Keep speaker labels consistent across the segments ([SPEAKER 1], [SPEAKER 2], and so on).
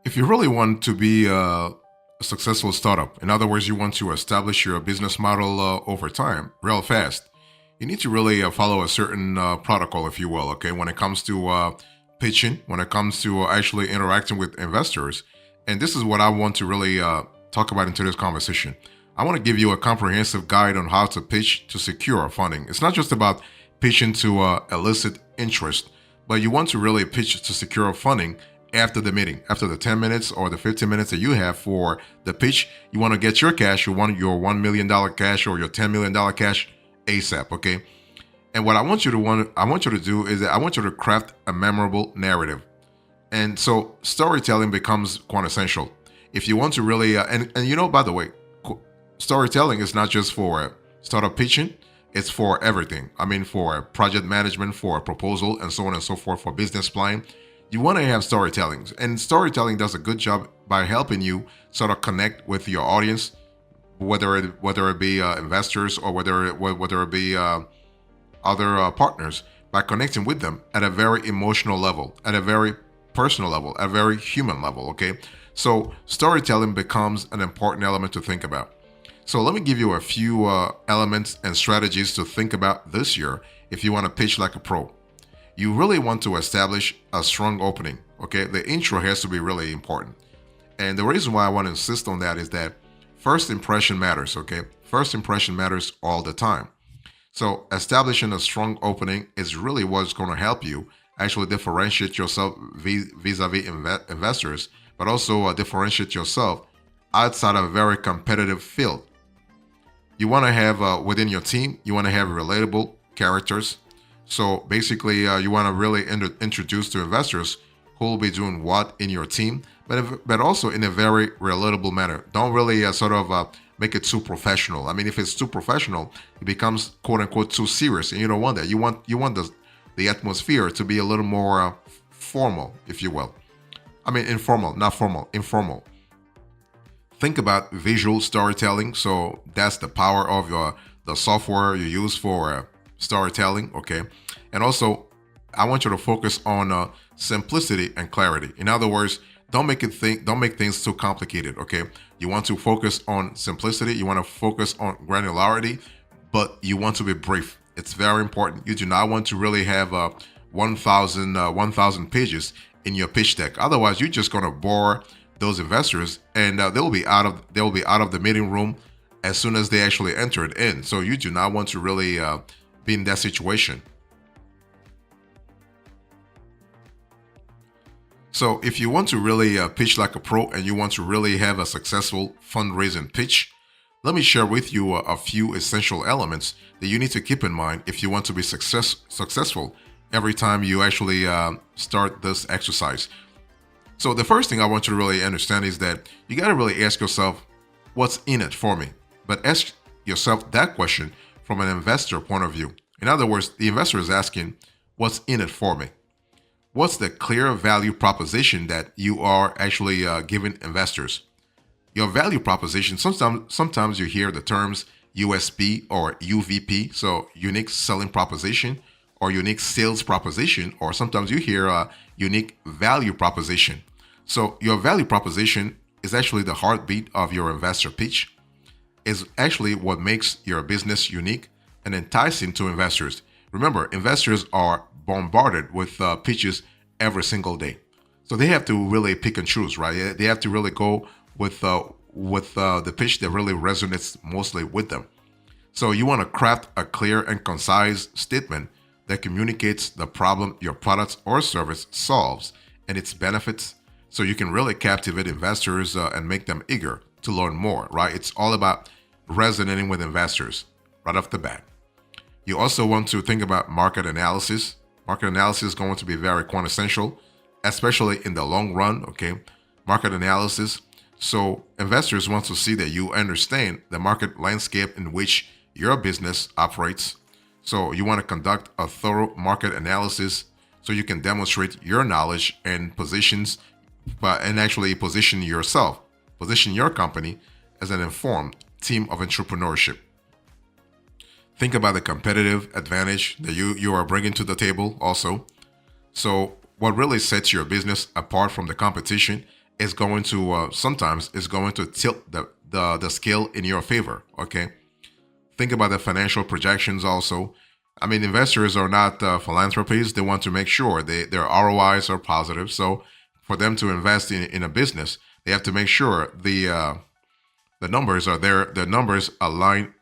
[SPEAKER 1] If you really want to be a successful startup, in other words, you want to establish your business model over time, real fast, you need to really follow a certain protocol, if you will, okay, when it comes to pitching, when it comes to actually interacting with investors. And this is what I want to really talk about in today's conversation. I want to give you a comprehensive guide on how to pitch to secure funding. It's not just about pitching to elicit interest, but you want to really pitch to secure funding after the meeting, after the 10 minutes or the 15 minutes that you have for the pitch. You want to get your cash, you want your $1 million cash or your $10 million cash ASAP, okay? And what I want you to do is that I want you to craft a memorable narrative. And so storytelling becomes quite essential. If you want to really, and you know, by the way, storytelling is not just for startup pitching, it's for everything. I mean, for project management, for a proposal, and so on and so forth, for business plan. You want to have storytelling. And storytelling does a good job by helping you sort of connect with your audience, whether it be investors or whether it be other partners, by connecting with them at a very emotional level, at a very personal level, at a very human level, okay? So storytelling becomes an important element to think about. So let me give you a few elements and strategies to think about this year if you want to pitch like a pro. You really want to establish a strong opening, okay? The intro has to be really important. And the reason why I want to insist on that is that first impression matters, okay? First impression matters all the time. So establishing a strong opening is really what's going to help you actually differentiate yourself vis-a-vis investors, but also differentiate yourself outside of a very competitive field. You want to have within your team, you want to have relatable characters. So basically, you want to really introduce to investors who will be doing what in your team, but also in a very relatable manner. Don't really make it too professional. I mean, if it's too professional, it becomes quote unquote too serious, and you don't want that. You want the atmosphere to be a little more formal, if you will. I mean, informal, not formal, informal. Think about visual storytelling. So that's the power of the software you use for storytelling, okay? And also, I want you to focus on simplicity and clarity. In other words, don't make things too complicated, okay? You want to focus on simplicity, you want to focus on granularity, but you want to be brief. It's very important. You do not want to really have 1,000 pages in your pitch deck. Otherwise, you're just going to bore those investors, and they'll be out of the meeting room as soon as they actually enter it in. So you do not want to really be in that situation. So if you want to really pitch like a pro and you want to really have a successful fundraising pitch, let me share with you a few essential elements that you need to keep in mind if you want to be successful every time you actually start this exercise. So the first thing I want you to really understand is that you got to really ask yourself, what's in it for me? But ask yourself that question from an investor point of view. In other words, the investor is asking, what's in it for me? What's the clear value proposition that you are actually giving investors? Your value proposition, sometimes you hear the terms USP or UVP, so unique selling proposition or unique sales proposition, or sometimes you hear a unique value proposition. So your value proposition is actually the heartbeat of your investor pitch, is actually what makes your business unique and enticing to investors. Remember, investors are bombarded with pitches every single day. So they have to really pick and choose, right? They have to really go with the pitch that really resonates mostly with them. So you want to craft a clear and concise statement that communicates the problem your product or service solves and its benefits, so you can really captivate investors and make them eager to learn more, right? It's all about resonating with investors right off the bat. You also want to think about market analysis. Market analysis is going to be very quintessential, especially in the long run, okay? Market analysis. So investors want to see that you understand the market landscape in which your business operates. So you want to conduct a thorough market analysis so you can demonstrate your knowledge and actually position yourself, position your company as an informed team of entrepreneurship. Think about the competitive advantage that you are bringing to the table also. So what really sets your business apart from the competition is going to sometimes is going to tilt the scale in your favor. Okay, think about the financial projections also. I mean, investors are not philanthropists. They want to make sure their ROIs are positive. So for them to invest in a business, they have to make sure the numbers are there. The numbers align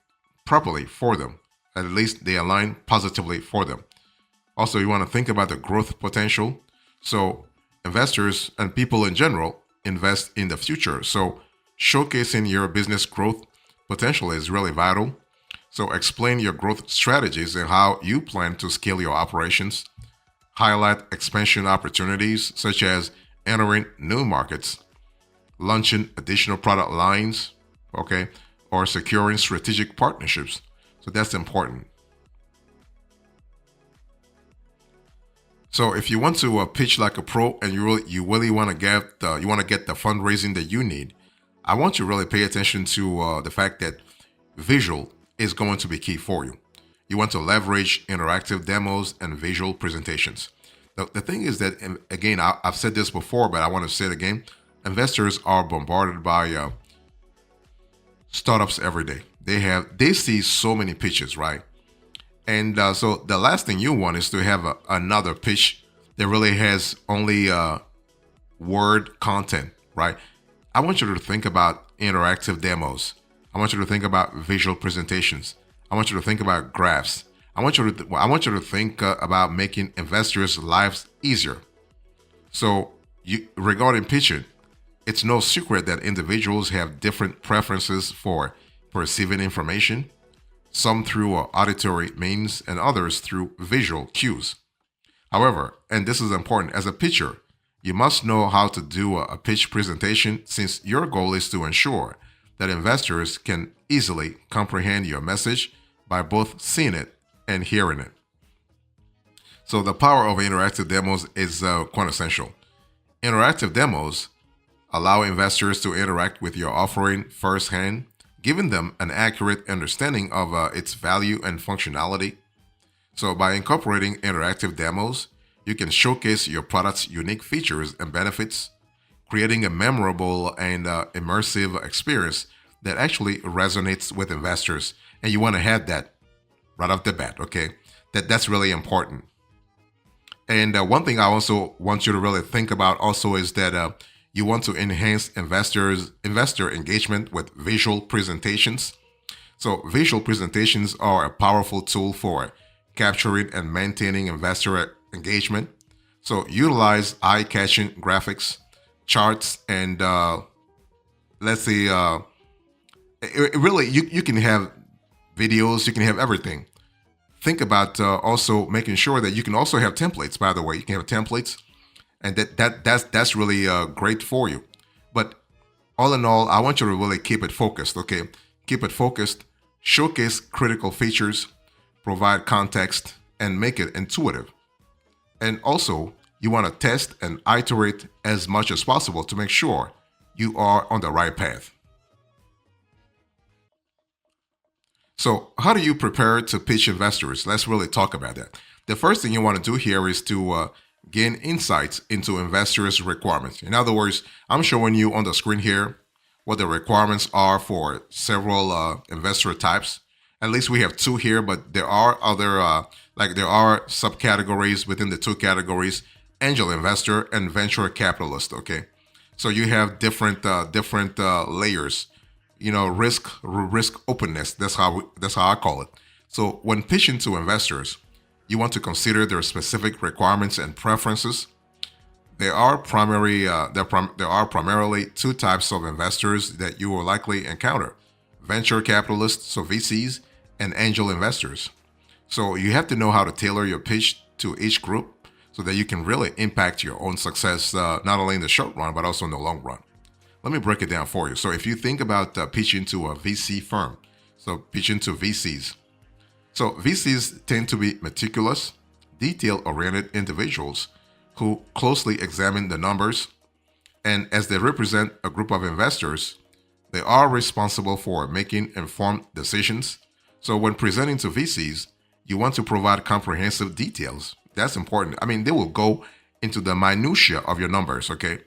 [SPEAKER 1] properly for them. At least they align positively for them. Also, you want to think about the growth potential. So investors and people in general invest in the future. So showcasing your business growth potential is really vital. So explain your growth strategies and how you plan to scale your operations. Highlight expansion opportunities such as entering new markets, launching additional product lines, okay, or securing strategic partnerships. So that's important. So if you want to pitch like a pro and you really want to get the fundraising that you need, I want you to really pay attention to the fact that visual is going to be key for you. You want to leverage interactive demos and visual presentations. The thing is that, and again, I've said this before, but I want to say it again. Investors are bombarded by startups every day. They see so many pitches, right? And so the last thing you want is to have another pitch that really has only word content, right? I want you to think about interactive demos. I want you to think about visual presentations. I want you to think about graphs. I want you to think about making investors' lives easier. So, regarding pitching, it's no secret that individuals have different preferences for perceiving information, some through auditory means and others through visual cues. However, and this is important, as a pitcher, you must know how to do a pitch presentation since your goal is to ensure that investors can easily comprehend your message by both seeing it and hearing it. So the power of interactive demos is quite essential. Interactive demos allow investors to interact with your offering firsthand, giving them an accurate understanding of its value and functionality. So by incorporating interactive demos, you can showcase your product's unique features and benefits, creating a memorable and immersive experience that actually resonates with investors. And you want to have that right off the bat, okay? That's really important. And one thing I also want you to really think about also is that you want to enhance investor engagement with visual presentations. So visual presentations are a powerful tool for capturing and maintaining investor engagement. So utilize eye-catching graphics, charts, and let's say really you can have videos, you can have everything. Think about also making sure that you can also have templates. By the way, you can have templates, and that's really great for you. But all in all, I want you to really keep it focused. Okay, keep it focused. Showcase critical features, provide context, and make it intuitive. And also, you want to test and iterate as much as possible to make sure you are on the right path. So, how do you prepare to pitch investors? Let's really talk about that. The first thing you want to do here is to gain insights into investors' requirements. In other words, I'm showing you on the screen here what the requirements are for several investor types. At least we have two here, but there are other, there are subcategories within the two categories: angel investor and venture capitalist. Okay, so you have different layers. Risk openness. That's how I call it. So when pitching to investors, you want to consider their specific requirements and preferences. There are primarily two types of investors that you will likely encounter: venture capitalists, so VCs, and angel investors. So you have to know how to tailor your pitch to each group so that you can really impact your own success, not only in the short run but also in the long run. Let me break it down for you. So if you think about pitching to a VC firm, so pitching to VCs. So VCs tend to be meticulous, detail-oriented individuals who closely examine the numbers, and as they represent a group of investors, they are responsible for making informed decisions. So when presenting to VCs, you want to provide comprehensive details. That's important. I mean, they will go into the minutia of your numbers, okay?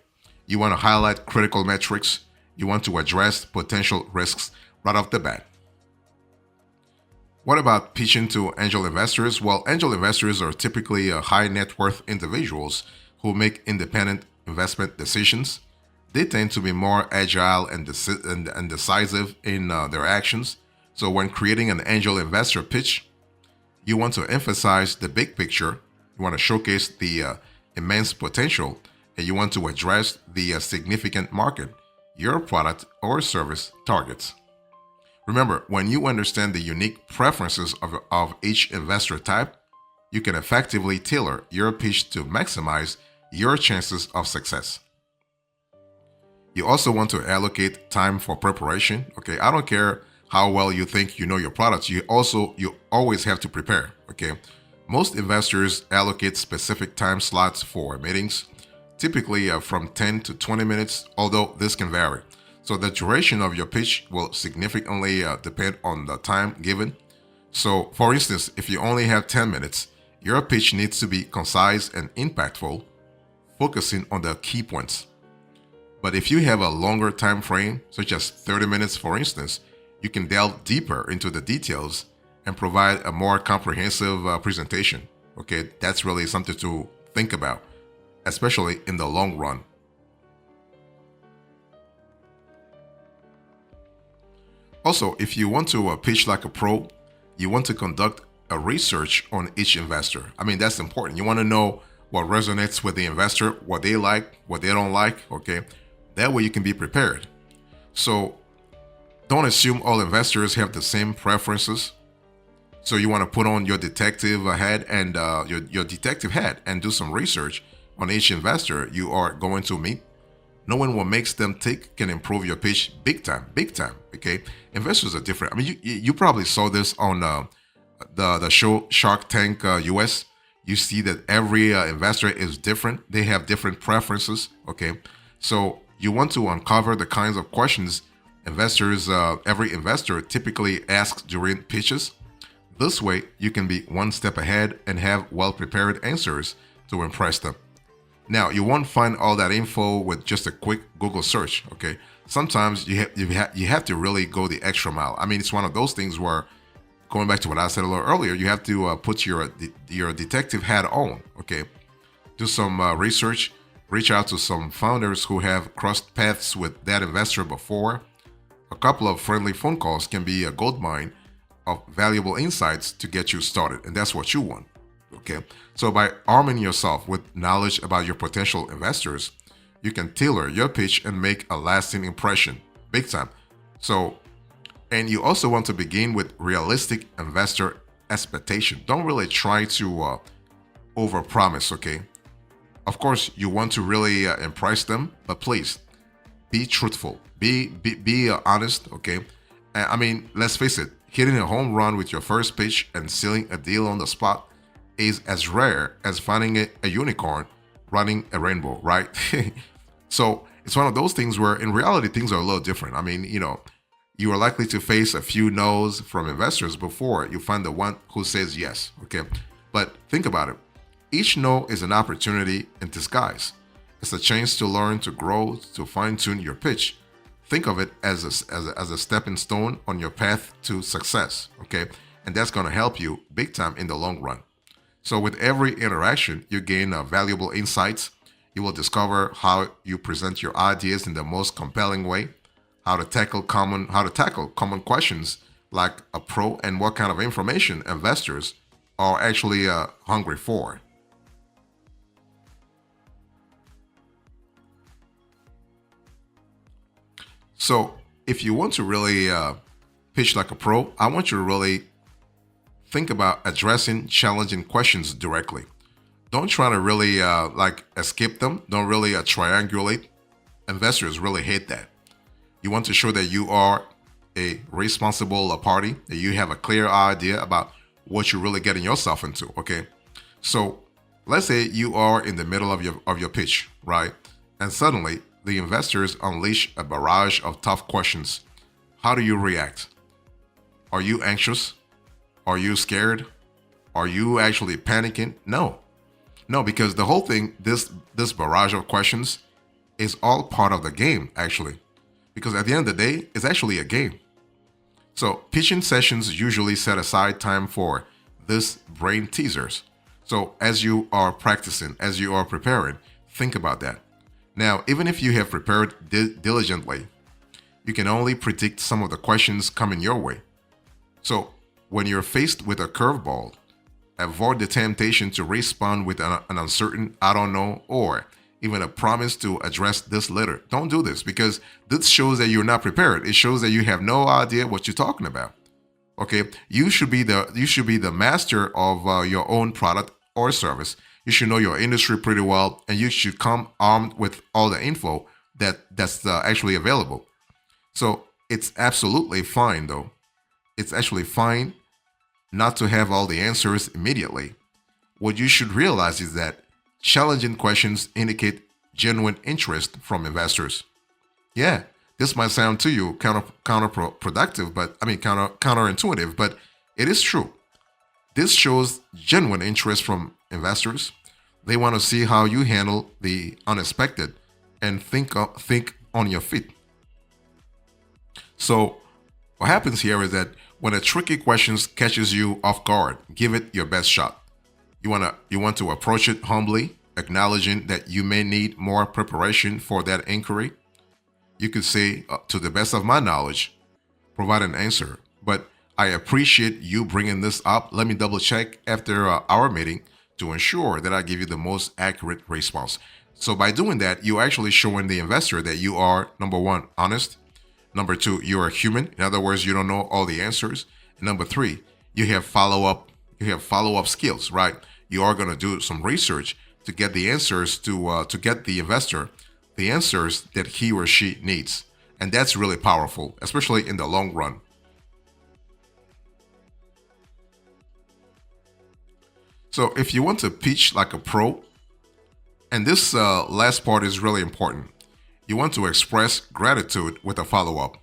[SPEAKER 1] You want to highlight critical metrics. You want to address potential risks right off the bat. What about pitching to angel investors? Well, angel investors are typically high net worth individuals who make independent investment decisions. They tend to be more agile and decisive in their actions. So, when creating an angel investor pitch, you want to emphasize the big picture, you want to showcase the immense potential, and you want to address the significant market your product or service targets. Remember, when you understand the unique preferences of each investor type, you can effectively tailor your pitch to maximize your chances of success. You also want to allocate time for preparation. Okay, I don't care how well you think you know your products. You always have to prepare. Okay, most investors allocate specific time slots for meetings, typically from 10 to 20 minutes, although this can vary. So the duration of your pitch will significantly depend on the time given. So, for instance, if you only have 10 minutes, your pitch needs to be concise and impactful, focusing on the key points. But if you have a longer time frame, such as 30 minutes for instance, you can delve deeper into the details and provide a more comprehensive presentation. Okay, that's really something to think about, especially in the long run. Also, if you want to pitch like a pro, you want to conduct a research on each investor. I mean, that's important. You want to know what resonates with the investor, what they like, what they don't like. Okay, that way you can be prepared. So don't assume all investors have the same preferences. So you want to put on your detective hat and your detective hat and do some research on each investor you are going to meet. Knowing what makes them tick can improve your pitch big time, big time. Okay, investors are different. I mean, you probably saw this on the show Shark Tank US. You see that every investor is different. They have different preferences. Okay, so you want to uncover the kinds of questions every investor typically asks during pitches. This way, you can be one step ahead and have well-prepared answers to impress them. Now, you won't find all that info with just a quick Google search. Okay, sometimes you have to really go the extra mile. I mean, it's one of those things where, going back to what I said a little earlier, you have to put your detective hat on. Okay, do some research, reach out to some founders who have crossed paths with that investor before. A couple of friendly phone calls can be a goldmine of valuable insights to get you started, and that's what you want. Okay, so by arming yourself with knowledge about your potential investors, you can tailor your pitch and make a lasting impression, big time. So, and you also want to begin with realistic investor expectation. Don't really try to overpromise. Okay, of course you want to really impress them, but please be truthful, be honest. Okay, I mean, let's face it, hitting a home run with your first pitch and sealing a deal on the spot is as rare as finding a unicorn running a rainbow, right? So it's one of those things where in reality things are a little different. I mean, you are likely to face a few no's from investors before you find the one who says yes. Okay, but think about it. Each no is an opportunity in disguise. It's a chance to learn, to grow, to fine-tune your pitch. Think of it as a stepping stone on your path to success. Okay, and that's going to help you big time in the long run. So with every interaction, you gain valuable insights. You will discover how you present your ideas in the most compelling way, how to tackle common questions like a pro, and what kind of information investors are actually hungry for. So if you want to really pitch like a pro, I want you to really think about addressing challenging questions directly. Don't try to really escape them. Don't really triangulate. Investors really hate that. You want to show that you are a responsible party, that you have a clear idea about what you're really getting yourself into. Okay, so let's say you are in the middle of your pitch, right? And suddenly the investors unleash a barrage of tough questions. How do you react? Are you anxious? Are you scared? Are you actually panicking? No, because the whole thing, this barrage of questions, is all part of the game, actually. Because at the end of the day, it's actually a game. So pitching sessions usually set aside time for this brain teasers. So as you are practicing, as you are preparing, think about that. Now, even if you have prepared diligently, you can only predict some of the questions coming your way. So when you're faced with a curveball, avoid the temptation to respond with an uncertain "I don't know" or even a promise to address this later. Don't do this because this shows that you're not prepared. It shows that you have no idea what you're talking about. Okay, you should be the master of your own product or service. You should know your industry pretty well, and you should come armed with all the info that's actually available. So it's absolutely fine, though. It's actually fine not to have all the answers immediately. What you should realize is that challenging questions indicate genuine interest from investors. Yeah, this might sound to you counterproductive, but I mean counterintuitive, but it is true. This shows genuine interest from investors. They want to see how you handle the unexpected and think on your feet. So what happens here is that when a tricky question catches you off guard, give it your best shot. You want to approach it humbly, acknowledging that you may need more preparation for that inquiry. You could say, to the best of my knowledge, provide an answer. But I appreciate you bringing this up. Let me double check after our meeting to ensure that I give you the most accurate response. So by doing that, you're actually showing the investor that you are, number one, honest. Number two, you're a human. In other words, you don't know all the answers. And number three, you have follow-up. You have follow-up skills, right? You are going to do some research to get the answers to get the investor the answers that he or she needs, and that's really powerful, especially in the long run. So if you want to pitch like a pro, and this last part is really important, you want to express gratitude with a follow-up.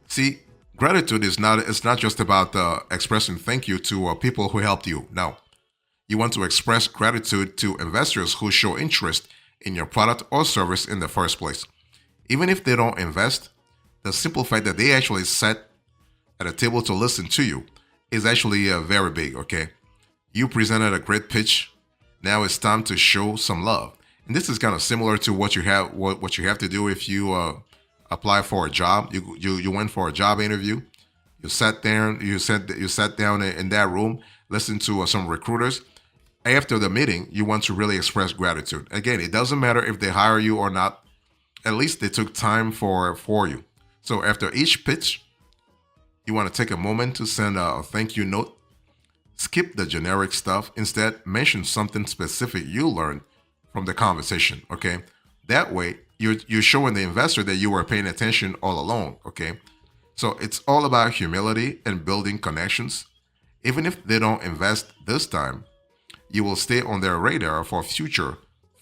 [SPEAKER 1] See, gratitude is not it's not just about expressing thank you to people who helped you. No, you want to express gratitude to investors who show interest in your product or service in the first place. Even if they don't invest, the simple fact that they actually sat at a table to listen to you is actually very big, okay? You presented a great pitch. Now it's time to show some love. And this is kind of similar to what you have to do if you apply for a job. You went for a job interview. You sat there. You sat down in that room, listened to some recruiters. After the meeting, you want to really express gratitude. Again, it doesn't matter if they hire you or not. At least they took time for you. So after each pitch, you want to take a moment to send a thank you note. Skip the generic stuff. Instead, mention something specific you learned from the conversation, okay? That way, you're showing the investor that you were paying attention all along, okay? So it's all about humility and building connections. Even if they don't invest this time, you will stay on their radar for future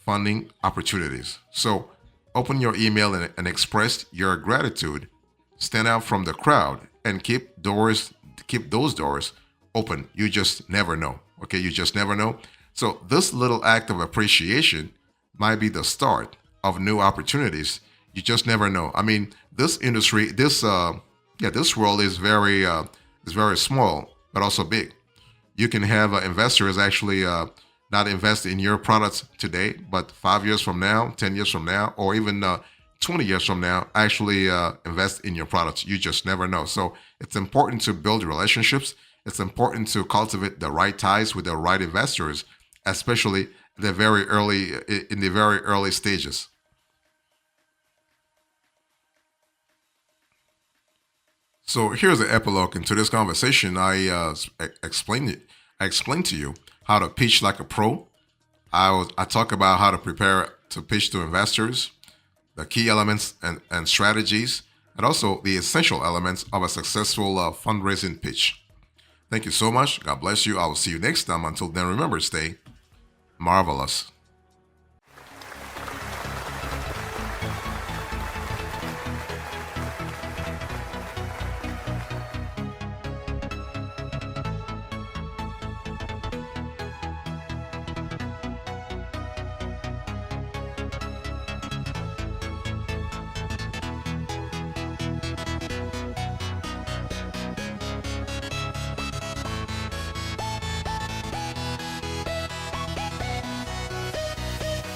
[SPEAKER 1] funding opportunities. So open your email and express your gratitude. Stand out from the crowd and keep those doors open. You just never know. Okay, you just never know. So this little act of appreciation might be the start of new opportunities. You just never know. I mean, this industry, this world is very small, but also big. You can have investors actually not invest in your products today, but 5 years from now, 10 years from now, or even 20 years from now, actually invest in your products. You just never know. So it's important to build relationships. It's important to cultivate the right ties with the right investors, especially in the very early stages. So here's the epilogue into this conversation. I explained it. I explained to you how to pitch like a pro. I talk about how to prepare to pitch to investors, the key elements and strategies, and also the essential elements of a successful fundraising pitch. Thank you so much. God bless you. I will see you next time. Until then, remember, stay marvelous.